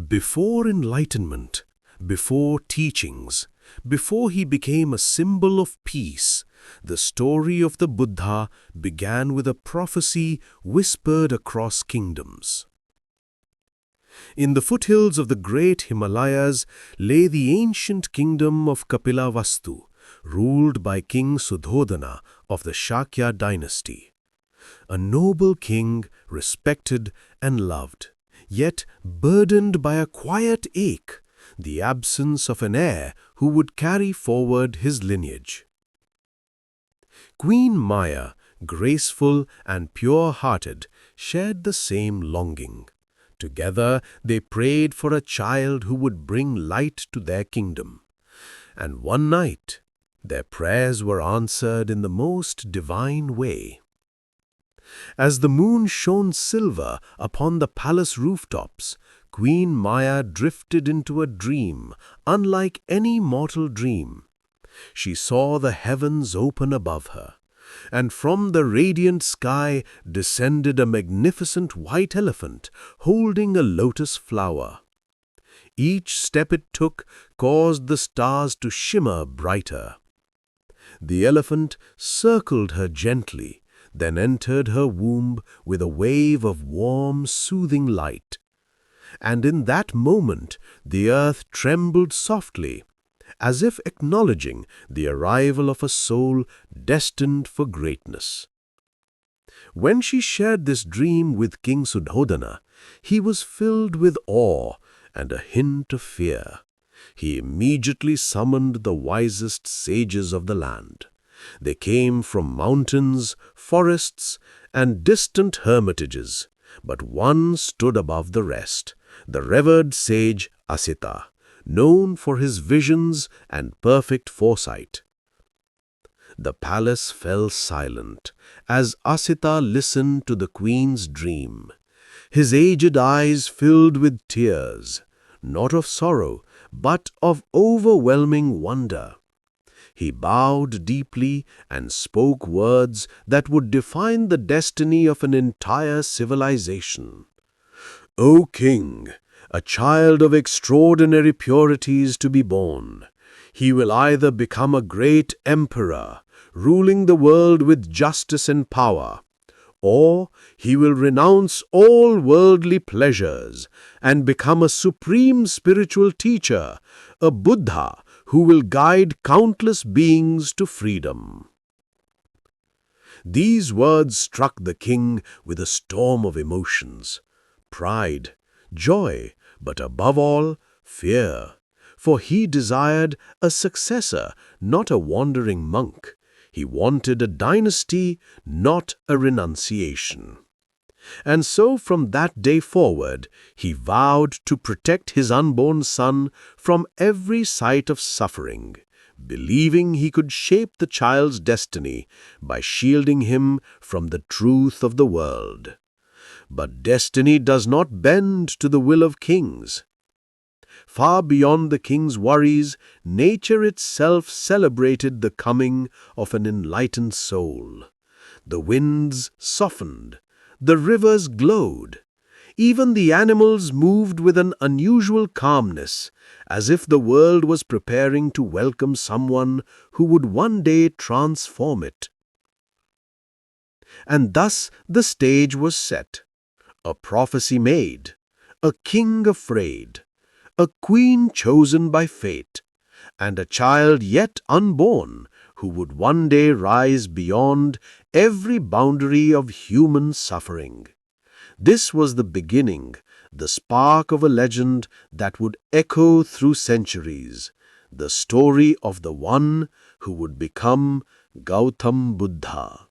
Before enlightenment, before teachings, before he became a symbol of peace, the story of the Buddha began with a prophecy whispered across kingdoms. In the foothills of the great Himalayas lay the ancient kingdom of Kapilavastu, ruled by King Suddhodana of the Shakya dynasty. A noble king, respected and loved, yet burdened by a quiet ache, the absence of an heir who would carry forward his lineage. Queen Maya, graceful and pure-hearted, shared the same longing. Together they prayed for a child who would bring light to their kingdom. And one night, their prayers were answered in the most divine way. As the moon shone silver upon the palace rooftops, Queen Maya drifted into a dream unlike any mortal dream. She saw the heavens open above her, and from the radiant sky descended a magnificent white elephant holding a lotus flower. Each step it took caused the stars to shimmer brighter. The elephant circled her gently, then entered her womb with a wave of warm, soothing light. And in that moment the earth trembled softly, as if acknowledging the arrival of a soul destined for greatness. When she shared this dream with King Suddhodana, he was filled with awe and a hint of fear. He immediately summoned the wisest sages of the land. They came from mountains, forests, and distant hermitages, but one stood above the rest, the revered sage Asita, known for his visions and perfect foresight. The palace fell silent as Asita listened to the queen's dream. His aged eyes filled with tears, not of sorrow, but of overwhelming wonder. He bowed deeply and spoke words that would define the destiny of an entire civilization. "O king, a child of extraordinary purity is to be born. He will either become a great emperor, ruling the world with justice and power, or he will renounce all worldly pleasures and become a supreme spiritual teacher, a Buddha who will guide countless beings to freedom." These words struck the king with a storm of emotions: pride, joy, but above all, fear. For he desired a successor, not a wandering monk. He wanted a dynasty, not a renunciation. And so from that day forward, he vowed to protect his unborn son from every sight of suffering, believing he could shape the child's destiny by shielding him from the truth of the world. But destiny does not bend to the will of kings. Far beyond the king's worries, nature itself celebrated the coming of an enlightened soul. The winds softened, the rivers glowed. Even the animals moved with an unusual calmness, as if the world was preparing to welcome someone who would one day transform it. And thus the stage was set, a prophecy made, a king afraid, a queen chosen by fate, and a child yet unborn who would one day rise beyond every boundary of human suffering. This was the beginning, the spark of a legend that would echo through centuries, the story of the one who would become Gautam Buddha.